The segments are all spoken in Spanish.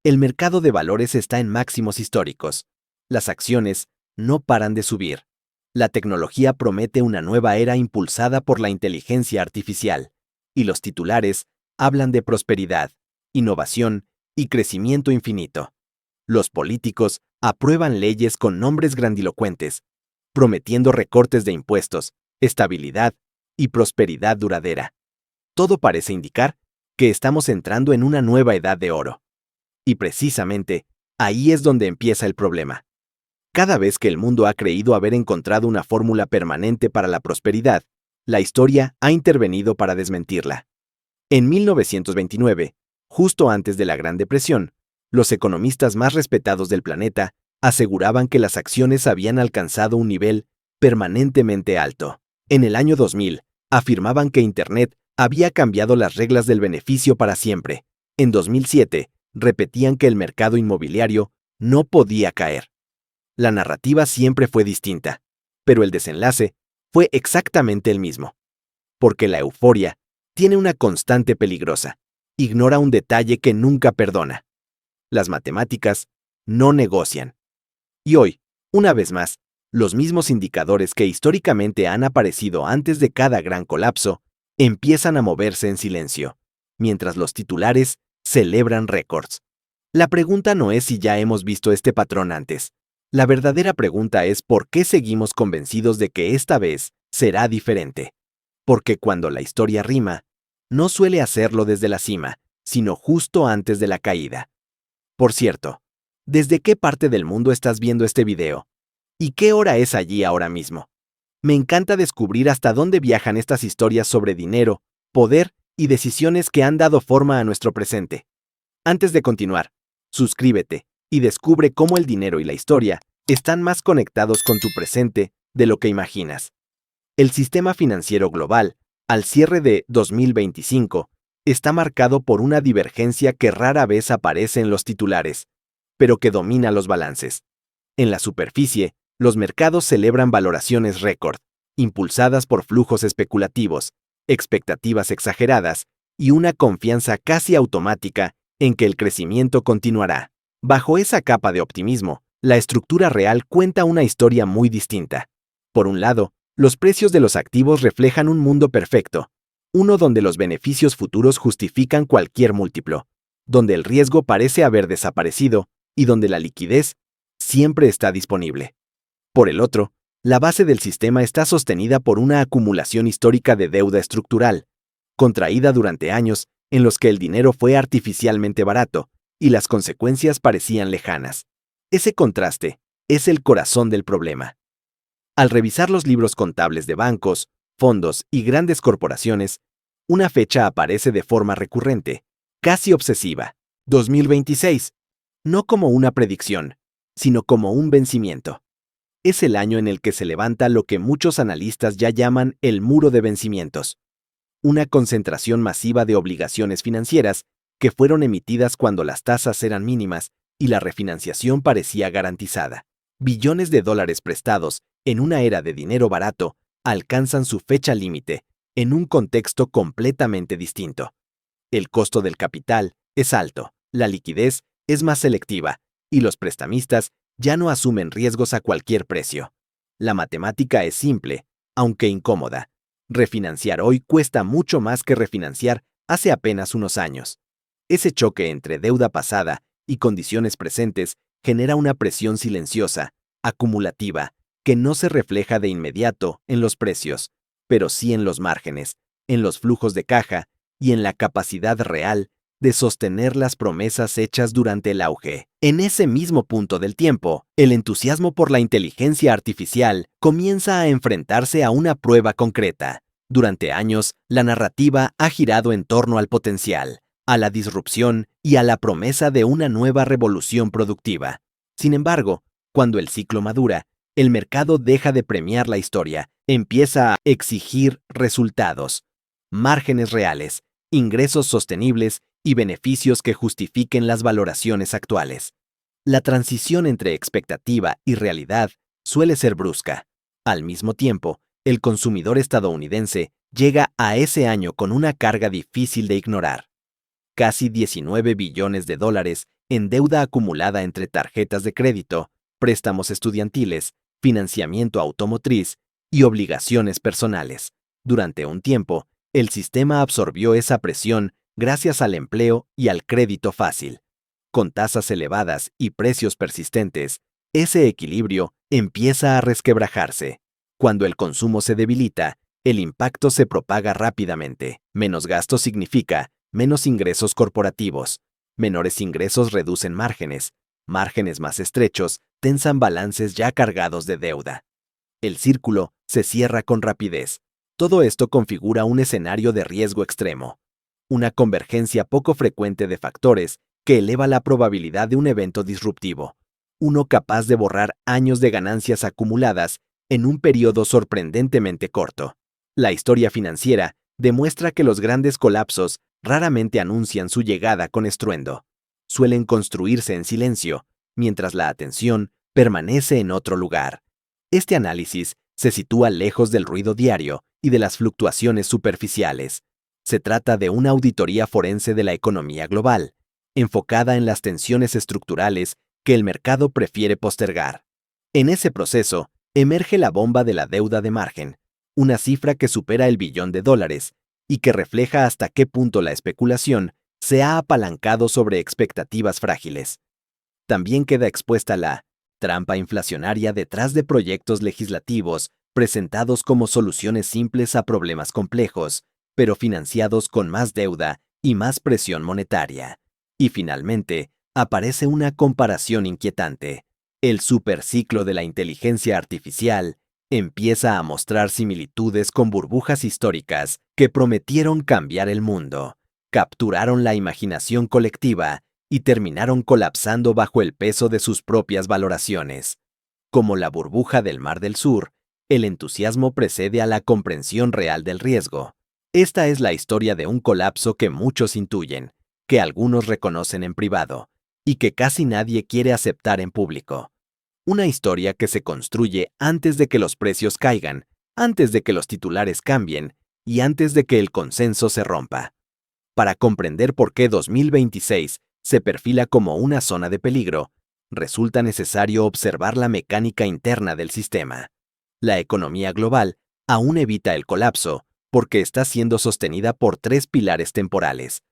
El mercado de valores está en máximos históricos. Las acciones no paran de subir. La tecnología promete una nueva era impulsada por la inteligencia artificial. Y los titulares hablan de prosperidad, innovación y crecimiento infinito. Los políticos aprueban leyes con nombres grandilocuentes, prometiendo recortes de impuestos, estabilidad y prosperidad duradera. Todo parece indicar que estamos entrando en una nueva edad de oro. Y precisamente, ahí es donde empieza el problema. Cada vez que el mundo ha creído haber encontrado una fórmula permanente para la prosperidad, la historia ha intervenido para desmentirla. En 1929, justo antes de la Gran Depresión, los economistas más respetados del planeta aseguraban que las acciones habían alcanzado un nivel permanentemente alto. En el año 2000, afirmaban que Internet había cambiado las reglas del beneficio para siempre. En 2007, repetían que el mercado inmobiliario no podía caer. La narrativa siempre fue distinta, pero el desenlace fue exactamente el mismo. Porque la euforia tiene una constante peligrosa. Ignora un detalle que nunca perdona. Las matemáticas no negocian. Y hoy, una vez más, los mismos indicadores que históricamente han aparecido antes de cada gran colapso empiezan a moverse en silencio, mientras los titulares celebran récords. La pregunta no es si ya hemos visto este patrón antes. La verdadera pregunta es por qué seguimos convencidos de que esta vez será diferente. Porque cuando la historia rima, no suele hacerlo desde la cima, sino justo antes de la caída. Por cierto, ¿desde qué parte del mundo estás viendo este video? ¿Y qué hora es allí ahora mismo? Me encanta descubrir hasta dónde viajan estas historias sobre dinero, poder y decisiones que han dado forma a nuestro presente. Antes de continuar, suscríbete y descubre cómo el dinero y la historia están más conectados con tu presente de lo que imaginas. El sistema financiero global, al cierre de 2025, está marcado por una divergencia que rara vez aparece en los titulares, pero que domina los balances. En la superficie, los mercados celebran valoraciones récord, impulsadas por flujos especulativos, expectativas exageradas y una confianza casi automática en que el crecimiento continuará. Bajo esa capa de optimismo, la estructura real cuenta una historia muy distinta. Por un lado, los precios de los activos reflejan un mundo perfecto, uno donde los beneficios futuros justifican cualquier múltiplo, donde el riesgo parece haber desaparecido y donde la liquidez siempre está disponible. Por el otro, la base del sistema está sostenida por una acumulación histórica de deuda estructural, contraída durante años en los que el dinero fue artificialmente barato y las consecuencias parecían lejanas. Ese contraste es el corazón del problema. Al revisar los libros contables de bancos, fondos y grandes corporaciones, una fecha aparece de forma recurrente, casi obsesiva: 2026, no como una predicción, sino como un vencimiento. Es el año en el que se levanta lo que muchos analistas ya llaman el muro de vencimientos, una concentración masiva de obligaciones financieras que fueron emitidas cuando las tasas eran mínimas y la refinanciación parecía garantizada. Billones de dólares prestados en una era de dinero barato alcanzan su fecha límite en un contexto completamente distinto. El costo del capital es alto, la liquidez es más selectiva y los prestamistas ya no asumen riesgos a cualquier precio. La matemática es simple, aunque incómoda. Refinanciar hoy cuesta mucho más que refinanciar hace apenas unos años. Ese choque entre deuda pasada y condiciones presentes genera una presión silenciosa, acumulativa, que no se refleja de inmediato en los precios, pero sí en los márgenes, en los flujos de caja y en la capacidad real de sostener las promesas hechas durante el auge. En ese mismo punto del tiempo, el entusiasmo por la inteligencia artificial comienza a enfrentarse a una prueba concreta. Durante años, la narrativa ha girado en torno al potencial, a la disrupción y a la promesa de una nueva revolución productiva. Sin embargo, cuando el ciclo madura, el mercado deja de premiar la historia, empieza a exigir resultados, márgenes reales, ingresos sostenibles y beneficios que justifiquen las valoraciones actuales. La transición entre expectativa y realidad suele ser brusca. Al mismo tiempo, el consumidor estadounidense llega a ese año con una carga difícil de ignorar. Casi 19 billones de dólares en deuda acumulada entre tarjetas de crédito, préstamos estudiantiles, financiamiento automotriz y obligaciones personales. Durante un tiempo, el sistema absorbió esa presión gracias al empleo y al crédito fácil. Con tasas elevadas y precios persistentes, ese equilibrio empieza a resquebrajarse. Cuando el consumo se debilita, el impacto se propaga rápidamente. Menos gasto significa menos ingresos corporativos. Menores ingresos reducen márgenes. Márgenes más estrechos tensan balances ya cargados de deuda. El círculo se cierra con rapidez. Todo esto configura un escenario de riesgo extremo. Una convergencia poco frecuente de factores que eleva la probabilidad de un evento disruptivo. Uno capaz de borrar años de ganancias acumuladas en un periodo sorprendentemente corto. La historia financiera demuestra que los grandes colapsos raramente anuncian su llegada con estruendo. Suelen construirse en silencio, mientras la atención permanece en otro lugar. Este análisis se sitúa lejos del ruido diario y de las fluctuaciones superficiales. Se trata de una auditoría forense de la economía global, enfocada en las tensiones estructurales que el mercado prefiere postergar. En ese proceso, emerge la bomba de la deuda de margen, una cifra que supera el billón de dólares y que refleja hasta qué punto la especulación se ha apalancado sobre expectativas frágiles. También queda expuesta la trampa inflacionaria detrás de proyectos legislativos presentados como soluciones simples a problemas complejos, pero financiados con más deuda y más presión monetaria. Y finalmente, aparece una comparación inquietante. El superciclo de la inteligencia artificial empieza a mostrar similitudes con burbujas históricas que prometieron cambiar el mundo, capturaron la imaginación colectiva y terminaron colapsando bajo el peso de sus propias valoraciones. Como la burbuja del Mar del Sur, el entusiasmo precede a la comprensión real del riesgo. Esta es la historia de un colapso que muchos intuyen, que algunos reconocen en privado, y que casi nadie quiere aceptar en público. Una historia que se construye antes de que los precios caigan, antes de que los titulares cambien y antes de que el consenso se rompa. Para comprender por qué 2026 se perfila como una zona de peligro, resulta necesario observar la mecánica interna del sistema. La economía global aún evita el colapso porque está siendo sostenida por tres pilares temporales,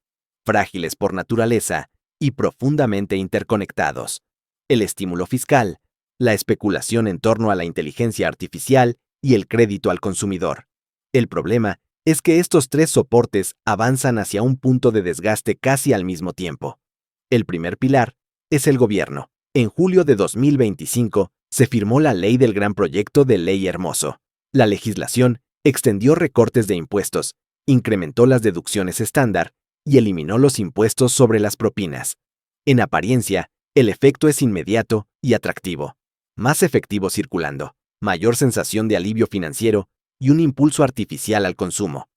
frágiles por naturaleza y profundamente interconectados: el estímulo fiscal, la especulación en torno a la inteligencia artificial y el crédito al consumidor. El problema es que estos tres soportes avanzan hacia un punto de desgaste casi al mismo tiempo. El primer pilar es el gobierno. En julio de 2025 se firmó la Ley del Gran Proyecto de Ley Hermoso. La legislación extendió recortes de impuestos, incrementó las deducciones estándar y eliminó los impuestos sobre las propinas. En apariencia, el efecto es inmediato y atractivo. Más efectivo circulando, mayor sensación de alivio financiero y un impulso artificial al consumo.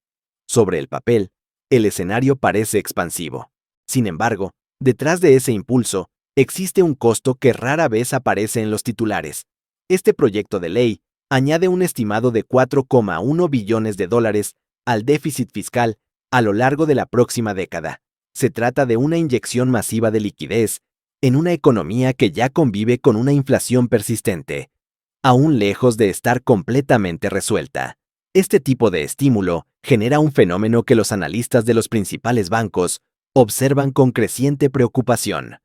Sobre el papel, el escenario parece expansivo. Sin embargo, detrás de ese impulso, existe un costo que rara vez aparece en los titulares. Este proyecto de ley añade un estimado de 4,1 billones de dólares al déficit fiscal a lo largo de la próxima década. Se trata de una inyección masiva de liquidez en una economía que ya convive con una inflación persistente, aún lejos de estar completamente resuelta. Este tipo de estímulo genera un fenómeno que los analistas de los principales bancos observan con creciente preocupación: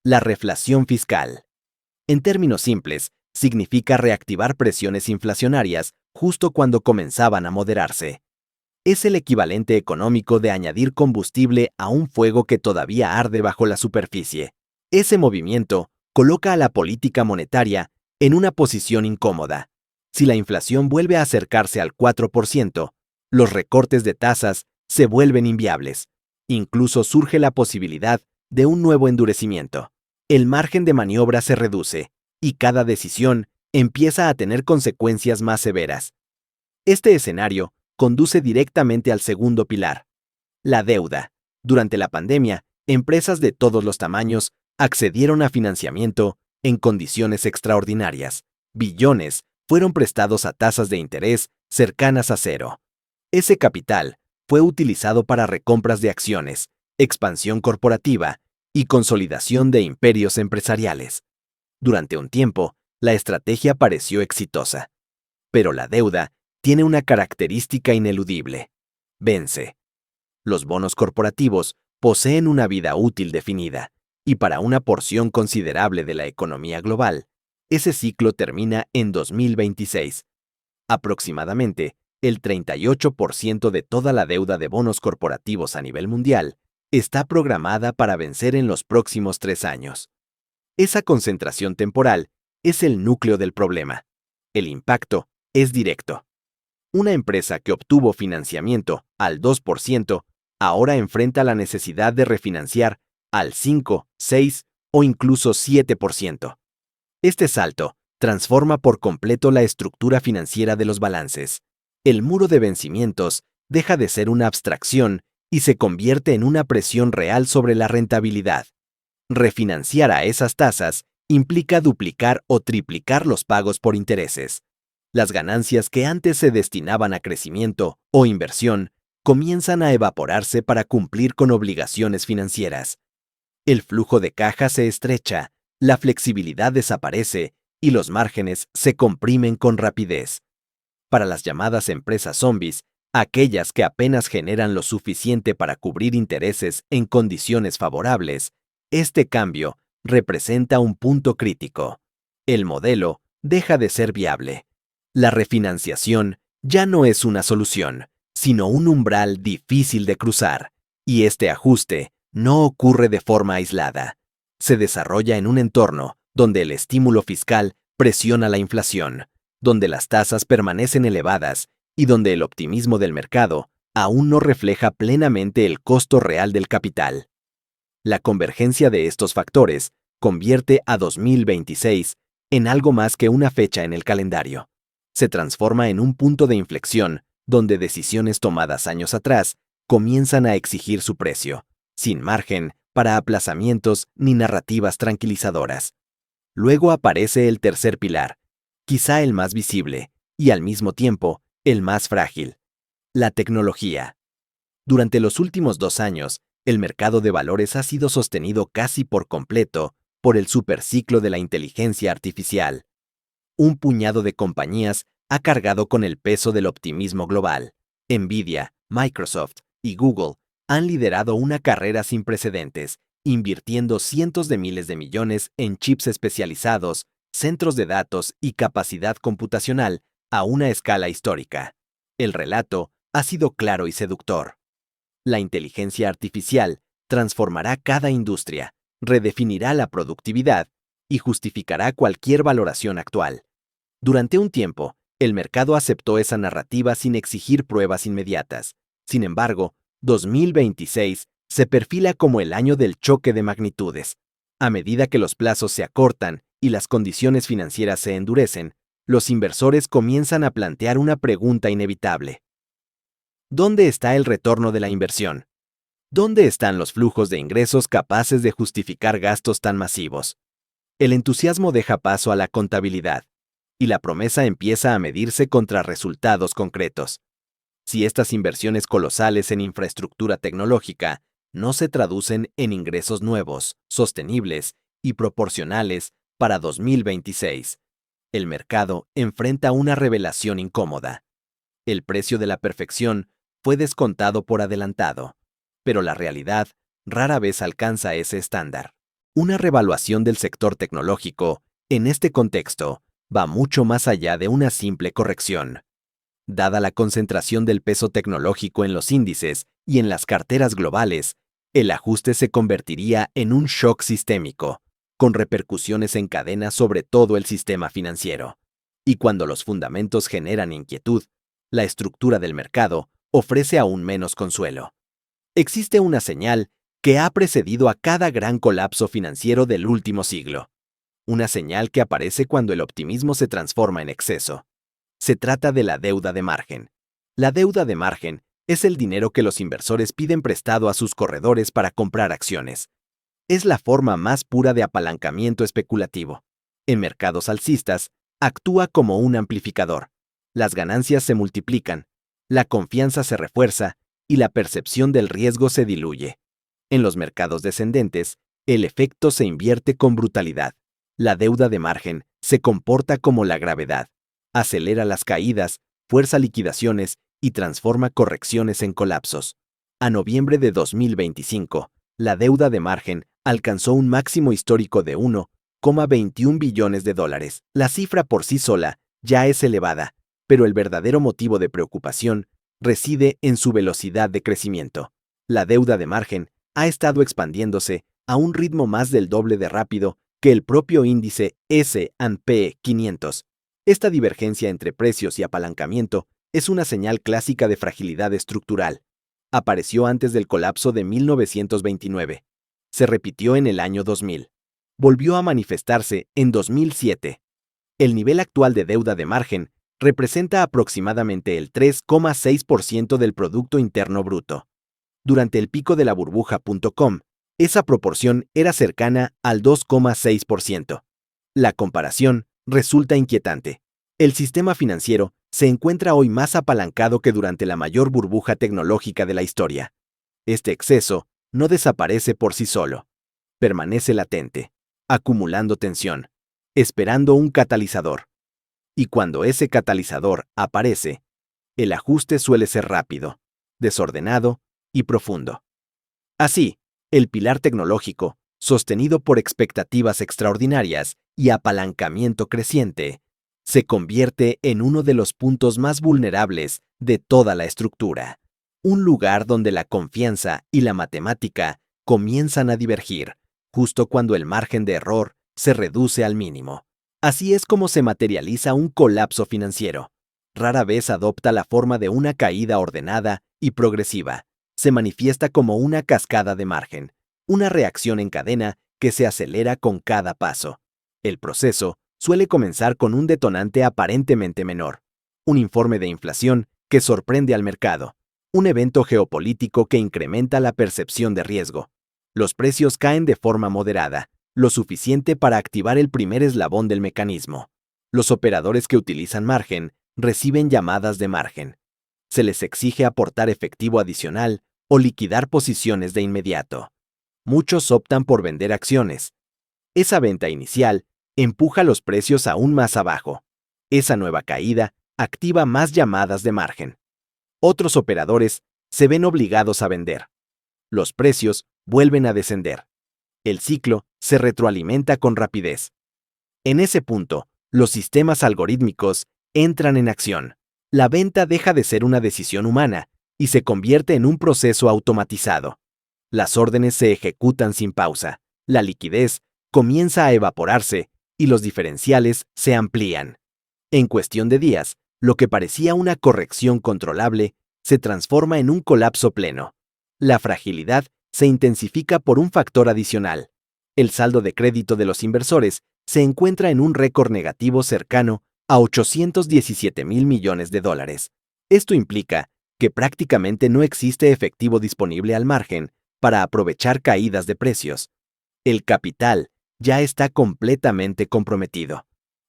la reflación fiscal. En términos simples, significa reactivar presiones inflacionarias justo cuando comenzaban a moderarse. Es el equivalente económico de añadir combustible a un fuego que todavía arde bajo la superficie. Ese movimiento coloca a la política monetaria en una posición incómoda. Si la inflación vuelve a acercarse al 4%, los recortes de tasas se vuelven inviables. Incluso surge la posibilidad de un nuevo endurecimiento. El margen de maniobra se reduce y cada decisión empieza a tener consecuencias más severas. Este escenario conduce directamente al segundo pilar: la deuda. Durante la pandemia, empresas de todos los tamaños accedieron a financiamiento en condiciones extraordinarias. Billones fueron prestados a tasas de interés cercanas a cero. Ese capital fue utilizado para recompras de acciones, expansión corporativa y consolidación de imperios empresariales. Durante un tiempo, la estrategia pareció exitosa. Pero la deuda tiene una característica ineludible: vence. Los bonos corporativos poseen una vida útil definida, y para una porción considerable de la economía global, ese ciclo termina en 2026. Aproximadamente, el 38% de toda la deuda de bonos corporativos a nivel mundial está programada para vencer en los próximos 3 años. Esa concentración temporal es el núcleo del problema. El impacto es directo. Una empresa que obtuvo financiamiento al 2% ahora enfrenta la necesidad de refinanciar al 5, 6 o incluso 7%. Este salto transforma por completo la estructura financiera de los balances. El muro de vencimientos deja de ser una abstracción y se convierte en una presión real sobre la rentabilidad. Refinanciar a esas tasas implica duplicar o triplicar los pagos por intereses. Las ganancias que antes se destinaban a crecimiento o inversión comienzan a evaporarse para cumplir con obligaciones financieras. El flujo de caja se estrecha, la flexibilidad desaparece y los márgenes se comprimen con rapidez. Para las llamadas empresas zombies, aquellas que apenas generan lo suficiente para cubrir intereses en condiciones favorables, este cambio representa un punto crítico. El modelo deja de ser viable. La refinanciación ya no es una solución, sino un umbral difícil de cruzar, y este ajuste no ocurre de forma aislada. Se desarrolla en un entorno donde el estímulo fiscal presiona la inflación, donde las tasas permanecen elevadas y donde el optimismo del mercado aún no refleja plenamente el costo real del capital. La convergencia de estos factores convierte a 2026 en algo más que una fecha en el calendario. Se transforma en un punto de inflexión donde decisiones tomadas años atrás comienzan a exigir su precio, sin margen para aplazamientos ni narrativas tranquilizadoras. Luego aparece el tercer pilar, quizá el más visible, y al mismo tiempo el más frágil: la tecnología. Durante los últimos 2 años, el mercado de valores ha sido sostenido casi por completo por el superciclo de la inteligencia artificial. Un puñado de compañías ha cargado con el peso del optimismo global. Nvidia, Microsoft y Google han liderado una carrera sin precedentes, invirtiendo cientos de miles de millones en chips especializados, centros de datos y capacidad computacional a una escala histórica. El relato ha sido claro y seductor. La inteligencia artificial transformará cada industria, redefinirá la productividad y justificará cualquier valoración actual. Durante un tiempo, el mercado aceptó esa narrativa sin exigir pruebas inmediatas. Sin embargo, 2026 se perfila como el año del choque de magnitudes. A medida que los plazos se acortan y las condiciones financieras se endurecen, los inversores comienzan a plantear una pregunta inevitable. ¿Dónde está el retorno de la inversión? ¿Dónde están los flujos de ingresos capaces de justificar gastos tan masivos? El entusiasmo deja paso a la contabilidad, y la promesa empieza a medirse contra resultados concretos. Si estas inversiones colosales en infraestructura tecnológica no se traducen en ingresos nuevos, sostenibles y proporcionales para 2026, el mercado enfrenta una revelación incómoda. El precio de la perfección fue descontado por adelantado, pero la realidad rara vez alcanza ese estándar. Una revaluación del sector tecnológico, en este contexto, va mucho más allá de una simple corrección. Dada la concentración del peso tecnológico en los índices y en las carteras globales, el ajuste se convertiría en un shock sistémico, con repercusiones en cadena sobre todo el sistema financiero. Y cuando los fundamentos generan inquietud, la estructura del mercado ofrece aún menos consuelo. Existe una señal que ha precedido a cada gran colapso financiero del último siglo. Una señal que aparece cuando el optimismo se transforma en exceso. Se trata de la deuda de margen. La deuda de margen es el dinero que los inversores piden prestado a sus corredores para comprar acciones. Es la forma más pura de apalancamiento especulativo. En mercados alcistas, actúa como un amplificador. Las ganancias se multiplican, la confianza se refuerza y la percepción del riesgo se diluye. En los mercados descendentes, El efecto se invierte con brutalidad. La deuda de margen se comporta como la gravedad. Acelera las caídas, fuerza liquidaciones y transforma correcciones en colapsos. A noviembre de 2025, la deuda de margen alcanzó un máximo histórico de 1,21 billones de dólares. La cifra por sí sola ya es elevada, pero el verdadero motivo de preocupación reside en su velocidad de crecimiento. La deuda de margen ha estado expandiéndose a un ritmo más del doble de rápido que el propio índice S&P 500. Esta divergencia entre precios y apalancamiento es una señal clásica de fragilidad estructural. Apareció antes del colapso de 1929. Se repitió en el año 2000. Volvió a manifestarse en 2007. El nivel actual de deuda de margen representa aproximadamente el 3,6% del Producto Interno Bruto. Durante el pico de la burbuja.com, esa proporción era cercana al 2,6%. La comparación resulta inquietante. El sistema financiero se encuentra hoy más apalancado que durante la mayor burbuja tecnológica de la historia. Este exceso no desaparece por sí solo. Permanece latente, acumulando tensión, esperando un catalizador. Y cuando ese catalizador aparece, el ajuste suele ser rápido, desordenado y profundo. Así, el pilar tecnológico, sostenido por expectativas extraordinarias y apalancamiento creciente, se convierte en uno de los puntos más vulnerables de toda la estructura. Un lugar donde la confianza y la matemática comienzan a divergir, justo cuando el margen de error se reduce al mínimo. Así es como se materializa un colapso financiero. Rara vez adopta la forma de una caída ordenada y progresiva. Se manifiesta como una cascada de margen, una reacción en cadena que se acelera con cada paso. El proceso suele comenzar con un detonante aparentemente menor, un informe de inflación que sorprende al mercado, un evento geopolítico que incrementa la percepción de riesgo. Los precios caen de forma moderada, lo suficiente para activar el primer eslabón del mecanismo. Los operadores que utilizan margen reciben llamadas de margen. Se les exige aportar efectivo adicional o liquidar posiciones de inmediato. Muchos optan por vender acciones. Esa venta inicial empuja los precios aún más abajo. Esa nueva caída activa más llamadas de margen. Otros operadores se ven obligados a vender. Los precios vuelven a descender. El ciclo se retroalimenta con rapidez. En ese punto, los sistemas algorítmicos entran en acción. La venta deja de ser una decisión humana y se convierte en un proceso automatizado. Las órdenes se ejecutan sin pausa, la liquidez comienza a evaporarse y los diferenciales se amplían. En cuestión de días, lo que parecía una corrección controlable se transforma en un colapso pleno. La fragilidad se intensifica por un factor adicional. El saldo de crédito de los inversores se encuentra en un récord negativo cercano a 817,000 millones de dólares. Esto implica que prácticamente no existe efectivo disponible al margen para aprovechar caídas de precios. El capital ya está completamente comprometido.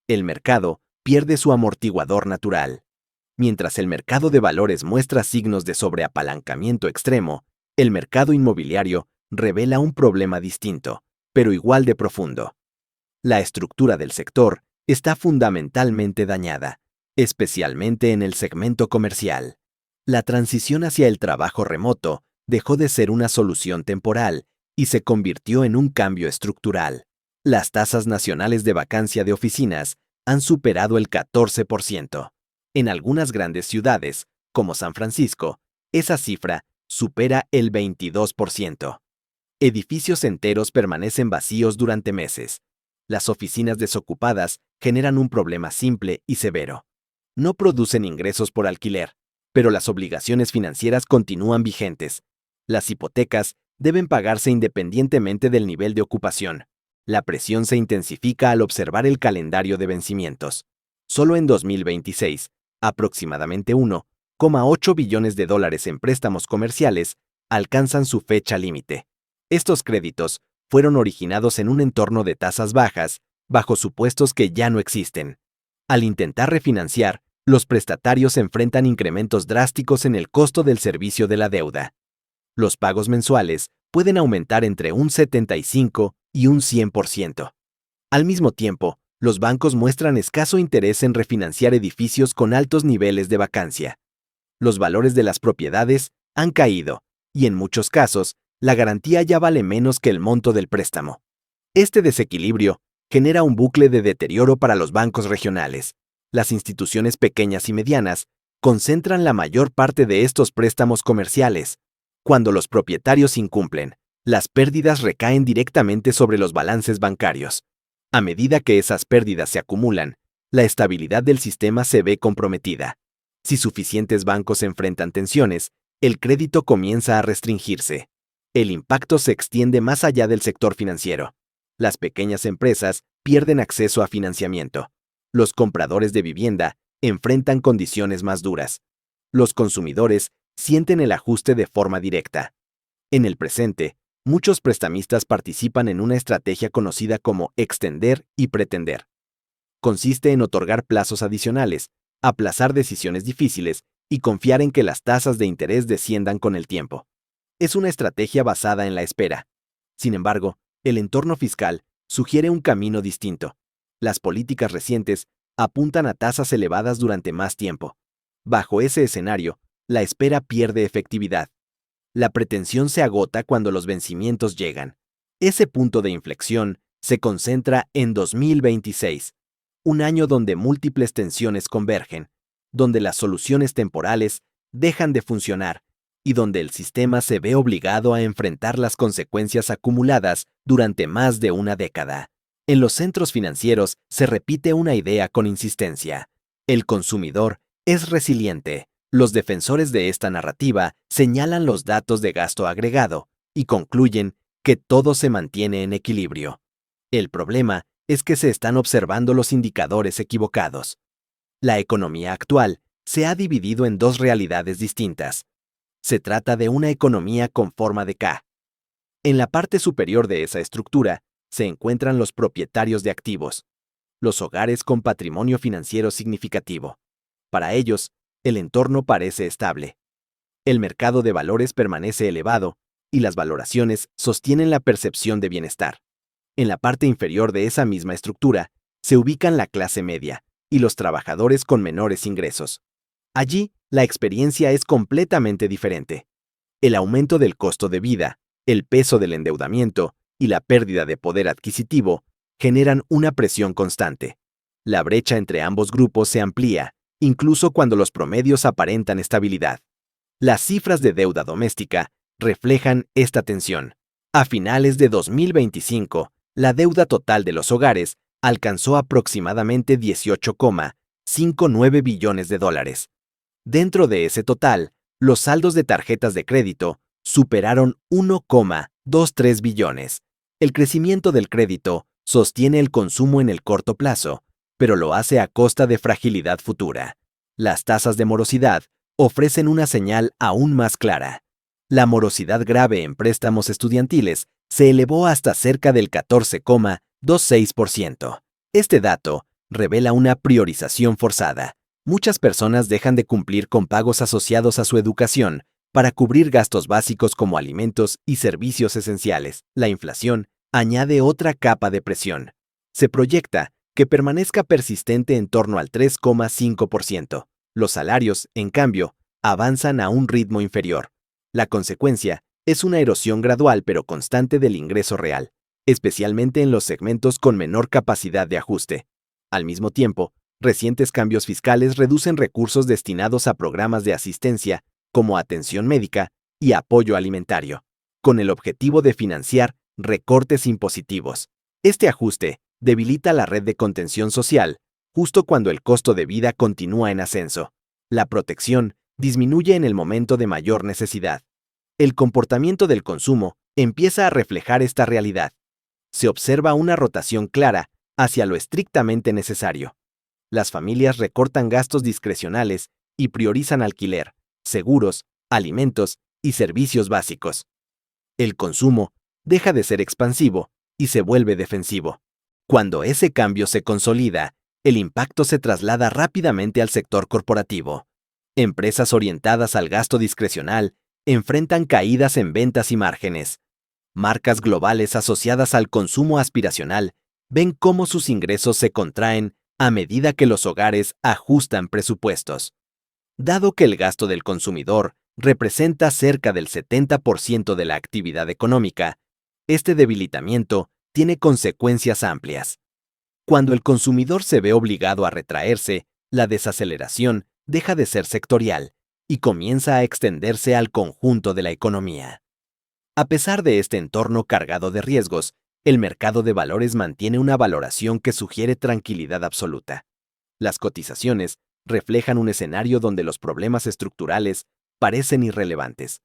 El mercado pierde su amortiguador natural. Mientras el mercado de valores muestra signos de sobreapalancamiento extremo, el mercado inmobiliario revela un problema distinto, pero igual de profundo. La estructura del sector está fundamentalmente dañada, especialmente en el segmento comercial. La transición hacia el trabajo remoto dejó de ser una solución temporal y se convirtió en un cambio estructural. Las tasas nacionales de vacancia de oficinas han superado el 14%. En algunas grandes ciudades, como San Francisco, esa cifra supera el 22%. Edificios enteros permanecen vacíos durante meses. Las oficinas desocupadas generan un problema simple y severo. No producen ingresos por alquiler, pero las obligaciones financieras continúan vigentes. Las hipotecas deben pagarse independientemente del nivel de ocupación. La presión se intensifica al observar el calendario de vencimientos. Solo en 2026, aproximadamente 1,8 billones de dólares en préstamos comerciales alcanzan su fecha límite. Estos créditos fueron originados en un entorno de tasas bajas, bajo supuestos que ya no existen. Al intentar refinanciar, los prestatarios enfrentan incrementos drásticos en el costo del servicio de la deuda. Los pagos mensuales pueden aumentar entre un 75 y un 100%. Al mismo tiempo, los bancos muestran escaso interés en refinanciar edificios con altos niveles de vacancia. Los valores de las propiedades han caído, y en muchos casos, la garantía ya vale menos que el monto del préstamo. Este desequilibrio genera un bucle de deterioro para los bancos regionales. Las instituciones pequeñas y medianas concentran la mayor parte de estos préstamos comerciales. Cuando los propietarios incumplen, las pérdidas recaen directamente sobre los balances bancarios. A medida que esas pérdidas se acumulan, la estabilidad del sistema se ve comprometida. Si suficientes bancos enfrentan tensiones, el crédito comienza a restringirse. El impacto se extiende más allá del sector financiero. Las pequeñas empresas pierden acceso a financiamiento. Los compradores de vivienda enfrentan condiciones más duras. Los consumidores sienten el ajuste de forma directa. En el presente, muchos prestamistas participan en una estrategia conocida como extender y pretender. Consiste en otorgar plazos adicionales, aplazar decisiones difíciles y confiar en que las tasas de interés desciendan con el tiempo. Es una estrategia basada en la espera. Sin embargo, el entorno fiscal sugiere un camino distinto. Las políticas recientes apuntan a tasas elevadas durante más tiempo. Bajo ese escenario, la espera pierde efectividad. La pretensión se agota cuando los vencimientos llegan. Ese punto de inflexión se concentra en 2026, un año donde múltiples tensiones convergen, donde las soluciones temporales dejan de funcionar y donde el sistema se ve obligado a enfrentar las consecuencias acumuladas durante más de una década. En los centros financieros se repite una idea con insistencia. El consumidor es resiliente. Los defensores de esta narrativa señalan los datos de gasto agregado y concluyen que todo se mantiene en equilibrio. El problema es que se están observando los indicadores equivocados. La economía actual se ha dividido en dos realidades distintas. Se trata de una economía con forma de K. En la parte superior de esa estructura se encuentran los propietarios de activos, los hogares con patrimonio financiero significativo. Para ellos, el entorno parece estable. El mercado de valores permanece elevado y las valoraciones sostienen la percepción de bienestar. En la parte inferior de esa misma estructura se ubican la clase media y los trabajadores con menores ingresos. Allí, la experiencia es completamente diferente. El aumento del costo de vida, el peso del endeudamiento y la pérdida de poder adquisitivo generan una presión constante. La brecha entre ambos grupos se amplía, incluso cuando los promedios aparentan estabilidad. Las cifras de deuda doméstica reflejan esta tensión. A finales de 2025, la deuda total de los hogares alcanzó aproximadamente 18,59 billones de dólares. Dentro de ese total, los saldos de tarjetas de crédito superaron 1,23 billones. El crecimiento del crédito sostiene el consumo en el corto plazo, pero lo hace a costa de fragilidad futura. Las tasas de morosidad ofrecen una señal aún más clara. La morosidad grave en préstamos estudiantiles se elevó hasta cerca del 14,26%. Este dato revela una priorización forzada. Muchas personas dejan de cumplir con pagos asociados a su educación para cubrir gastos básicos como alimentos y servicios esenciales. La inflación añade otra capa de presión. Se proyecta que permanezca persistente en torno al 3,5%. Los salarios, en cambio, avanzan a un ritmo inferior. La consecuencia es una erosión gradual pero constante del ingreso real, especialmente en los segmentos con menor capacidad de ajuste. Al mismo tiempo, recientes cambios fiscales reducen recursos destinados a programas de asistencia, como atención médica y apoyo alimentario, con el objetivo de financiar recortes impositivos. Este ajuste debilita la red de contención social, justo cuando el costo de vida continúa en ascenso. La protección disminuye en el momento de mayor necesidad. El comportamiento del consumo empieza a reflejar esta realidad. Se observa una rotación clara hacia lo estrictamente necesario. Las familias recortan gastos discrecionales y priorizan alquiler, seguros, alimentos y servicios básicos. El consumo deja de ser expansivo y se vuelve defensivo. Cuando ese cambio se consolida, el impacto se traslada rápidamente al sector corporativo. Empresas orientadas al gasto discrecional enfrentan caídas en ventas y márgenes. Marcas globales asociadas al consumo aspiracional ven cómo sus ingresos se contraen a medida que los hogares ajustan presupuestos. Dado que el gasto del consumidor representa cerca del 70% de la actividad económica, este debilitamiento tiene consecuencias amplias. Cuando el consumidor se ve obligado a retraerse, la desaceleración deja de ser sectorial y comienza a extenderse al conjunto de la economía. A pesar de este entorno cargado de riesgos, el mercado de valores mantiene una valoración que sugiere tranquilidad absoluta. Las cotizaciones reflejan un escenario donde los problemas estructurales parecen irrelevantes.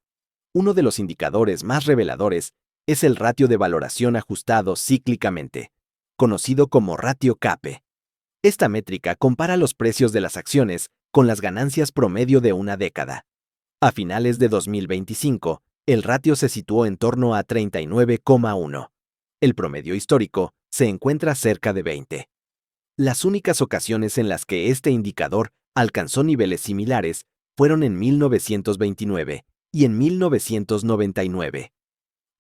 Uno de los indicadores más reveladores es el ratio de valoración ajustado cíclicamente, conocido como ratio CAPE. Esta métrica compara los precios de las acciones con las ganancias promedio de una década. A finales de 2025, el ratio se situó en torno a 39,1. El promedio histórico se encuentra cerca de 20. Las únicas ocasiones en las que este indicador alcanzó niveles similares fueron en 1929 y en 1999.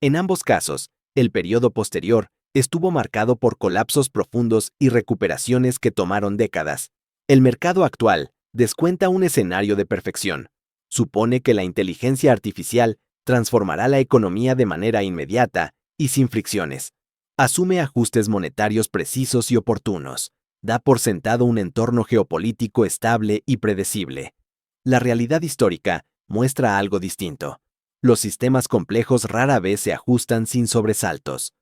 En ambos casos, el periodo posterior estuvo marcado por colapsos profundos y recuperaciones que tomaron décadas. El mercado actual descuenta un escenario de perfección. Supone que la inteligencia artificial transformará la economía de manera inmediata y sin fricciones. Asume ajustes monetarios precisos y oportunos. Da por sentado un entorno geopolítico estable y predecible. La realidad histórica muestra algo distinto. Los sistemas complejos rara vez se ajustan sin sobresaltos.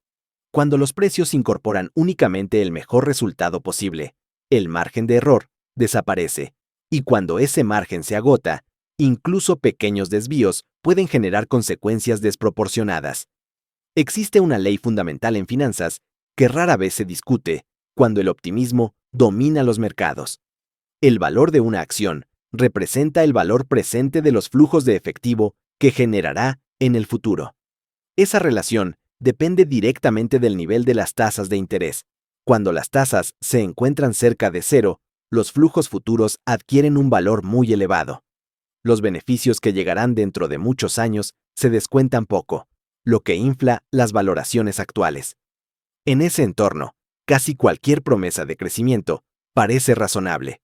Cuando los precios incorporan únicamente el mejor resultado posible, el margen de error desaparece, y cuando ese margen se agota, incluso pequeños desvíos pueden generar consecuencias desproporcionadas. Existe una ley fundamental en finanzas que rara vez se discute cuando el optimismo domina los mercados. El valor de una acción representa el valor presente de los flujos de efectivo que generará en el futuro. Esa relación depende directamente del nivel de las tasas de interés. Cuando las tasas se encuentran cerca de cero, los flujos futuros adquieren un valor muy elevado. Los beneficios que llegarán dentro de muchos años se descuentan poco, lo que infla las valoraciones actuales. En ese entorno, casi cualquier promesa de crecimiento parece razonable.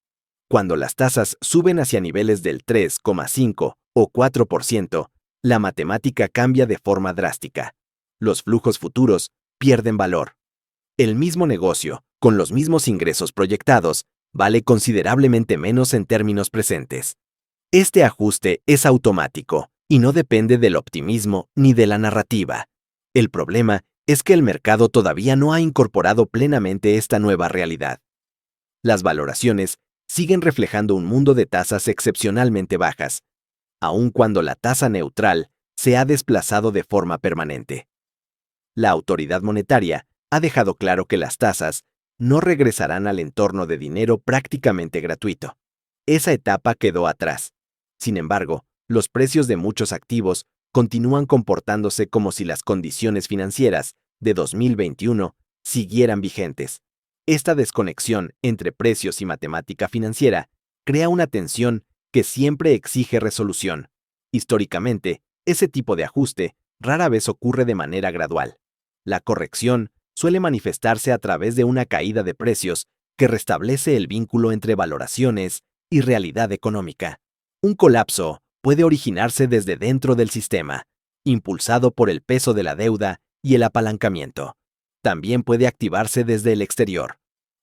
Cuando las tasas suben hacia niveles del 3,5 o 4%, la matemática cambia de forma drástica. Los flujos futuros pierden valor. El mismo negocio, con los mismos ingresos proyectados, vale considerablemente menos en términos presentes. Este ajuste es automático y no depende del optimismo ni de la narrativa. El problema es que el mercado todavía no ha incorporado plenamente esta nueva realidad. Las valoraciones siguen reflejando un mundo de tasas excepcionalmente bajas, aun cuando la tasa neutral se ha desplazado de forma permanente. La autoridad monetaria ha dejado claro que las tasas no regresarán al entorno de dinero prácticamente gratuito. Esa etapa quedó atrás. Sin embargo, los precios de muchos activos continúan comportándose como si las condiciones financieras de 2021 siguieran vigentes. Esta desconexión entre precios y matemática financiera crea una tensión que siempre exige resolución. Históricamente, ese tipo de ajuste rara vez ocurre de manera gradual. La corrección suele manifestarse a través de una caída de precios que restablece el vínculo entre valoraciones y realidad económica. Un colapso puede originarse desde dentro del sistema, impulsado por el peso de la deuda y el apalancamiento. También puede activarse desde el exterior.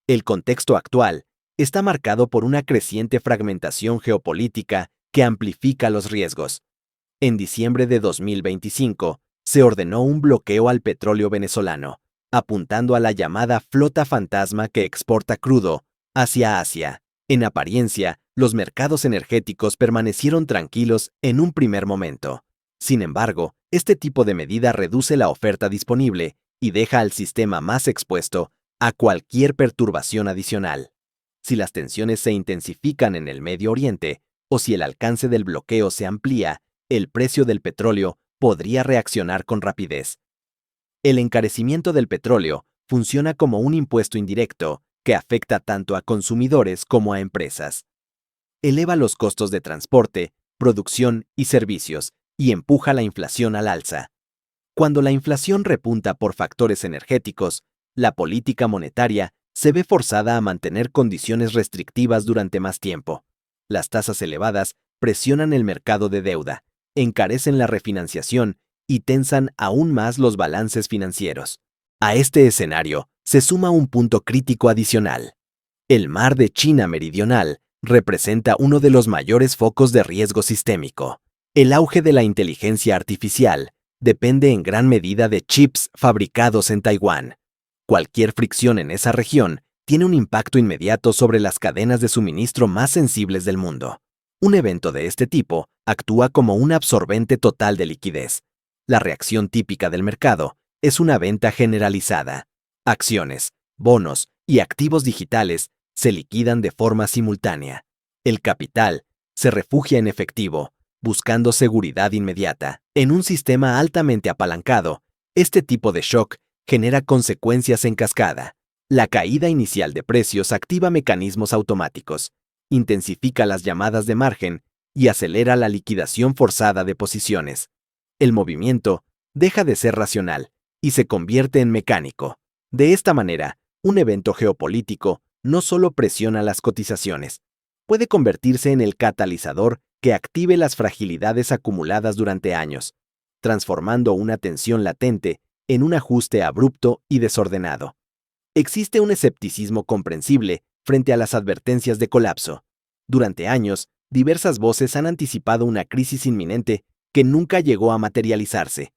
El contexto actual está marcado por una creciente fragmentación geopolítica que amplifica los riesgos. En diciembre de 2025, se ordenó un bloqueo al petróleo venezolano, apuntando a la llamada flota fantasma que exporta crudo hacia Asia. En apariencia, los mercados energéticos permanecieron tranquilos en un primer momento. Sin embargo, este tipo de medida reduce la oferta disponible y deja al sistema más expuesto a cualquier perturbación adicional. Si las tensiones se intensifican en el Medio Oriente o si el alcance del bloqueo se amplía, el precio del petróleo podría reaccionar con rapidez. El encarecimiento del petróleo funciona como un impuesto indirecto que afecta tanto a consumidores como a empresas. Eleva los costos de transporte, producción y servicios y empuja la inflación al alza. Cuando la inflación repunta por factores energéticos, la política monetaria se ve forzada a mantener condiciones restrictivas durante más tiempo. Las tasas elevadas presionan el mercado de deuda, encarecen la refinanciación y tensan aún más los balances financieros. A este escenario se suma un punto crítico adicional. El mar de China Meridional representa uno de los mayores focos de riesgo sistémico. El auge de la inteligencia artificial depende en gran medida de chips fabricados en Taiwán. Cualquier fricción en esa región tiene un impacto inmediato sobre las cadenas de suministro más sensibles del mundo. Un evento de este tipo actúa como un absorbente total de liquidez. La reacción típica del mercado es una venta generalizada. Acciones, bonos y activos digitales se liquidan de forma simultánea. El capital se refugia en efectivo, buscando seguridad inmediata. En un sistema altamente apalancado, este tipo de shock genera consecuencias en cascada. La caída inicial de precios activa mecanismos automáticos, intensifica las llamadas de margen y acelera la liquidación forzada de posiciones. El movimiento deja de ser racional y se convierte en mecánico. De esta manera, un evento geopolítico no solo presiona las cotizaciones, puede convertirse en el catalizador que active las fragilidades acumuladas durante años, transformando una tensión latente en un ajuste abrupto y desordenado. Existe un escepticismo comprensible frente a las advertencias de colapso. Durante años, diversas voces han anticipado una crisis inminente que nunca llegó a materializarse.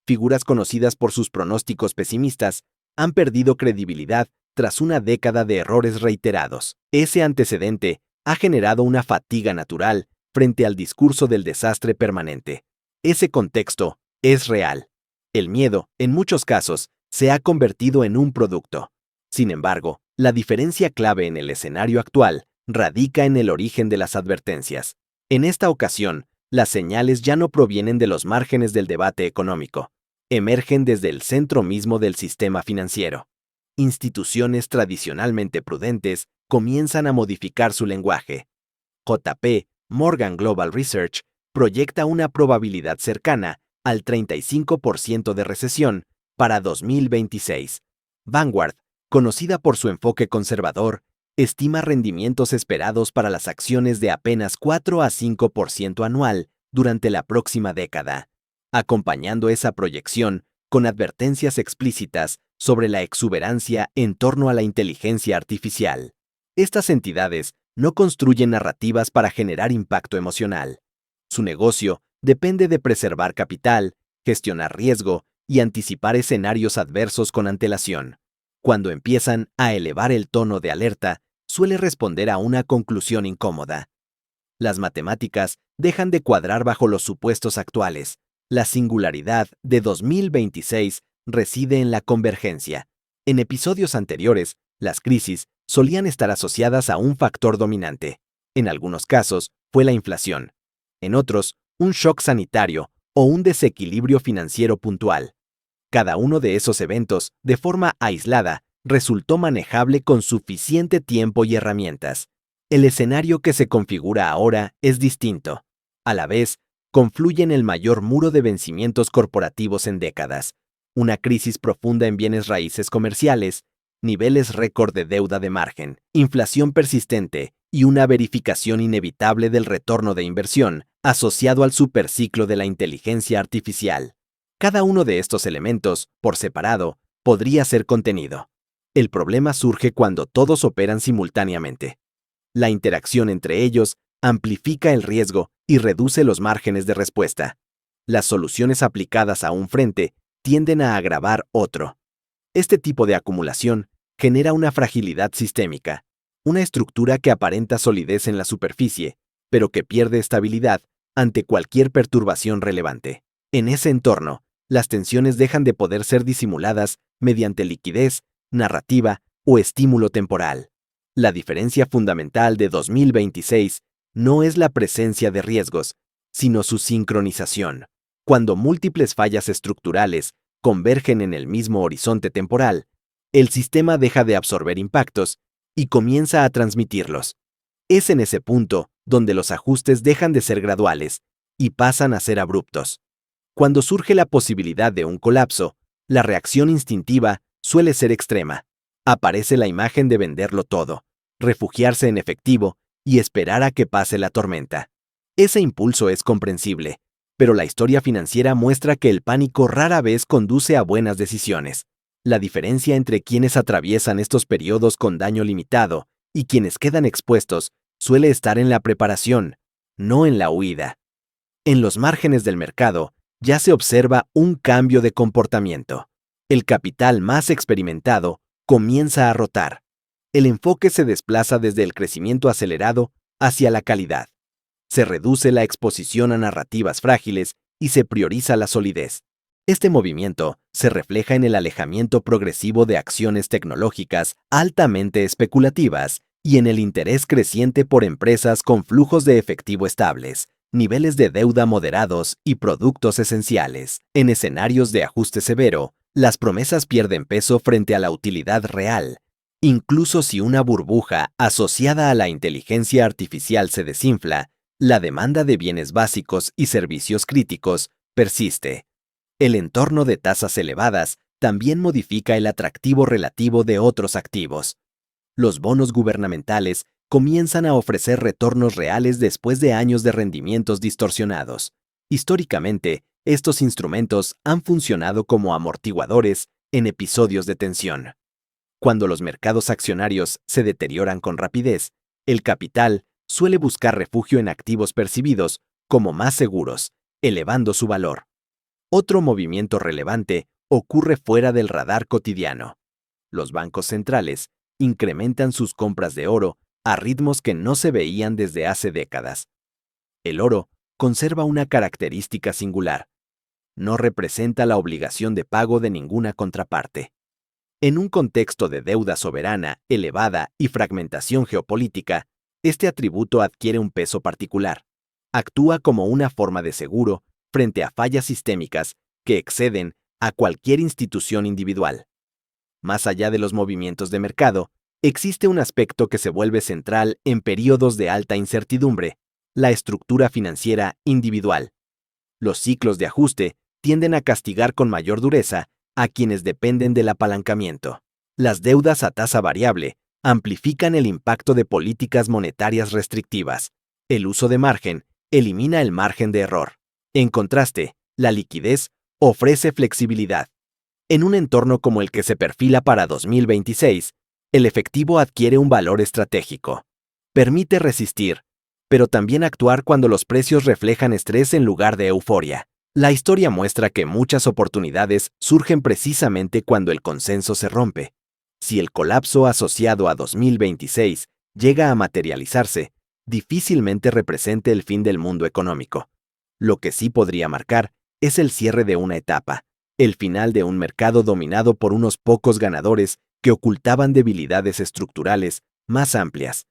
Figuras conocidas por sus pronósticos pesimistas han perdido credibilidad tras una década de errores reiterados. Ese antecedente ha generado una fatiga natural frente al discurso del desastre permanente. Ese contexto es real. El miedo, en muchos casos, se ha convertido en un producto. Sin embargo, la diferencia clave en el escenario actual radica en el origen de las advertencias. En esta ocasión, las señales ya no provienen de los márgenes del debate económico, emergen desde el centro mismo del sistema financiero. Instituciones tradicionalmente prudentes comienzan a modificar su lenguaje. JP Morgan Global Research proyecta una probabilidad cercana al 35% de recesión para 2026. Vanguard, conocida por su enfoque conservador, estima rendimientos esperados para las acciones de apenas 4 a 5% anual durante la próxima década, acompañando esa proyección con advertencias explícitas sobre la exuberancia en torno a la inteligencia artificial. Estas entidades no construyen narrativas para generar impacto emocional. Su negocio depende de preservar capital, gestionar riesgo y anticipar escenarios adversos con antelación. Cuando empiezan a elevar el tono de alerta, suele responder a una conclusión incómoda. Las matemáticas dejan de cuadrar bajo los supuestos actuales. La singularidad de 2026 reside en la convergencia. En episodios anteriores, las crisis solían estar asociadas a un factor dominante. En algunos casos, fue la inflación. En otros, un shock sanitario o un desequilibrio financiero puntual. Cada uno de esos eventos, de forma aislada, resultó manejable con suficiente tiempo y herramientas. El escenario que se configura ahora es distinto. A la vez, confluyen el mayor muro de vencimientos corporativos en décadas, una crisis profunda en bienes raíces comerciales, niveles récord de deuda de margen, inflación persistente y una verificación inevitable del retorno de inversión asociado al superciclo de la inteligencia artificial. Cada uno de estos elementos, por separado, podría ser contenido. El problema surge cuando todos operan simultáneamente. La interacción entre ellos amplifica el riesgo y reduce los márgenes de respuesta. Las soluciones aplicadas a un frente tienden a agravar otro. Este tipo de acumulación genera una fragilidad sistémica, una estructura que aparenta solidez en la superficie, pero que pierde estabilidad ante cualquier perturbación relevante. En ese entorno, las tensiones dejan de poder ser disimuladas mediante liquidez, narrativa o estímulo temporal. La diferencia fundamental de 2026 no es la presencia de riesgos, sino su sincronización. Cuando múltiples fallas estructurales convergen en el mismo horizonte temporal, el sistema deja de absorber impactos y comienza a transmitirlos. Es en ese punto donde los ajustes dejan de ser graduales y pasan a ser abruptos. Cuando surge la posibilidad de un colapso, la reacción instintiva suele ser extrema. Aparece la imagen de venderlo todo, refugiarse en efectivo y esperar a que pase la tormenta. Ese impulso es comprensible, pero la historia financiera muestra que el pánico rara vez conduce a buenas decisiones. La diferencia entre quienes atraviesan estos periodos con daño limitado y quienes quedan expuestos suele estar en la preparación, no en la huida. En los márgenes del mercado ya se observa un cambio de comportamiento. El capital más experimentado comienza a rotar. El enfoque se desplaza desde el crecimiento acelerado hacia la calidad. Se reduce la exposición a narrativas frágiles y se prioriza la solidez. Este movimiento se refleja en el alejamiento progresivo de acciones tecnológicas altamente especulativas y en el interés creciente por empresas con flujos de efectivo estables, niveles de deuda moderados y productos esenciales. En escenarios de ajuste severo, las promesas pierden peso frente a la utilidad real. Incluso si una burbuja asociada a la inteligencia artificial se desinfla, la demanda de bienes básicos y servicios críticos persiste. El entorno de tasas elevadas también modifica el atractivo relativo de otros activos. Los bonos gubernamentales comienzan a ofrecer retornos reales después de años de rendimientos distorsionados. Históricamente, estos instrumentos han funcionado como amortiguadores en episodios de tensión. Cuando los mercados accionarios se deterioran con rapidez, el capital suele buscar refugio en activos percibidos como más seguros, elevando su valor. Otro movimiento relevante ocurre fuera del radar cotidiano. Los bancos centrales incrementan sus compras de oro a ritmos que no se veían desde hace décadas. El oro conserva una característica singular. No representa la obligación de pago de ninguna contraparte. En un contexto de deuda soberana elevada y fragmentación geopolítica, este atributo adquiere un peso particular. Actúa como una forma de seguro frente a fallas sistémicas que exceden a cualquier institución individual. Más allá de los movimientos de mercado, existe un aspecto que se vuelve central en periodos de alta incertidumbre: la estructura financiera individual. Los ciclos de ajuste tienden a castigar con mayor dureza a quienes dependen del apalancamiento. Las deudas a tasa variable amplifican el impacto de políticas monetarias restrictivas. El uso de margen elimina el margen de error. En contraste, la liquidez ofrece flexibilidad. En un entorno como el que se perfila para 2026, el efectivo adquiere un valor estratégico. Permite resistir, pero también actuar cuando los precios reflejan estrés en lugar de euforia. La historia muestra que muchas oportunidades surgen precisamente cuando el consenso se rompe. Si el colapso asociado a 2026 llega a materializarse, difícilmente represente el fin del mundo económico. Lo que sí podría marcar es el cierre de una etapa, el final de un mercado dominado por unos pocos ganadores que ocultaban debilidades estructurales más amplias,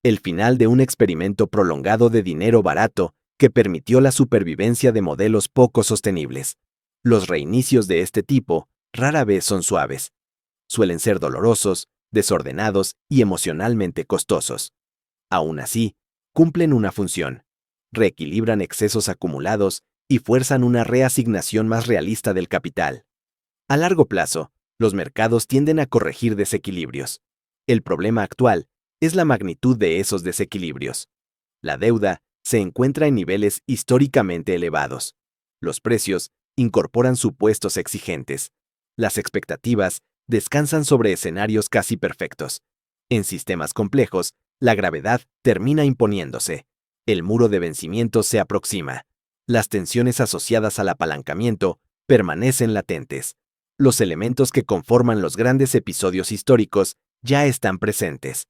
el final de un experimento prolongado de dinero barato que permitió la supervivencia de modelos poco sostenibles. Los reinicios de este tipo rara vez son suaves. Suelen ser dolorosos, desordenados y emocionalmente costosos. Aún así, cumplen una función. Reequilibran excesos acumulados y fuerzan una reasignación más realista del capital. A largo plazo, los mercados tienden a corregir desequilibrios. El problema actual es la magnitud de esos desequilibrios. La deuda se encuentra en niveles históricamente elevados. Los precios incorporan supuestos exigentes. Las expectativas descansan sobre escenarios casi perfectos. En sistemas complejos, la gravedad termina imponiéndose. El muro de vencimiento se aproxima. Las tensiones asociadas al apalancamiento permanecen latentes. Los elementos que conforman los grandes episodios históricos ya están presentes.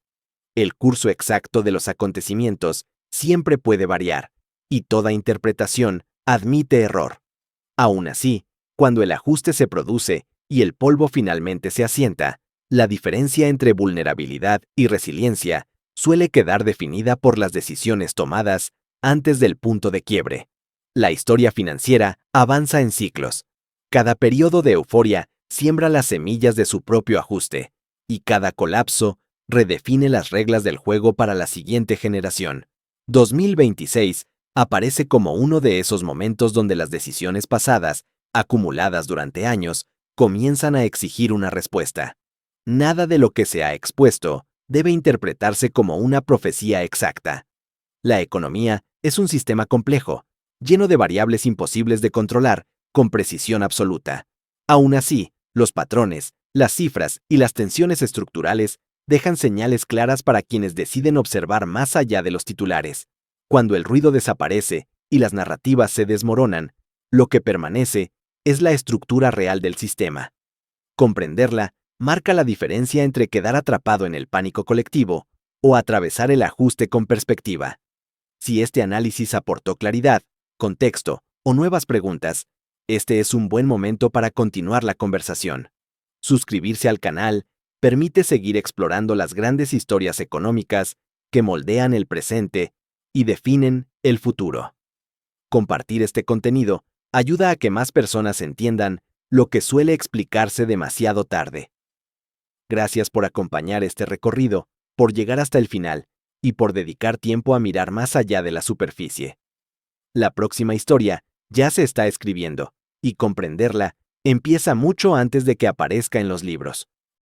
El curso exacto de los acontecimientos siempre puede variar, y toda interpretación admite error. Aún así, cuando el ajuste se produce y el polvo finalmente se asienta, la diferencia entre vulnerabilidad y resiliencia suele quedar definida por las decisiones tomadas antes del punto de quiebre. La historia financiera avanza en ciclos. Cada periodo de euforia siembra las semillas de su propio ajuste, y cada colapso redefine las reglas del juego para la siguiente generación. 2026 Aparece como uno de esos momentos donde las decisiones pasadas, acumuladas durante años, comienzan a exigir una respuesta. Nada de lo que se ha expuesto debe interpretarse como una profecía exacta. La economía es un sistema complejo, lleno de variables imposibles de controlar con precisión absoluta. Aún así, los patrones, las cifras y las tensiones estructurales dejan señales claras para quienes deciden observar más allá de los titulares. Cuando el ruido desaparece y las narrativas se desmoronan, lo que permanece es la estructura real del sistema. Comprenderla marca la diferencia entre quedar atrapado en el pánico colectivo o atravesar el ajuste con perspectiva. Si este análisis aportó claridad, contexto o nuevas preguntas, este es un buen momento para continuar la conversación. Suscribirse al canal permite seguir explorando las grandes historias económicas que moldean el presente y definen el futuro. Compartir este contenido ayuda a que más personas entiendan lo que suele explicarse demasiado tarde. Gracias por acompañar este recorrido, por llegar hasta el final y por dedicar tiempo a mirar más allá de la superficie. La próxima historia ya se está escribiendo, y comprenderla empieza mucho antes de que aparezca en los libros.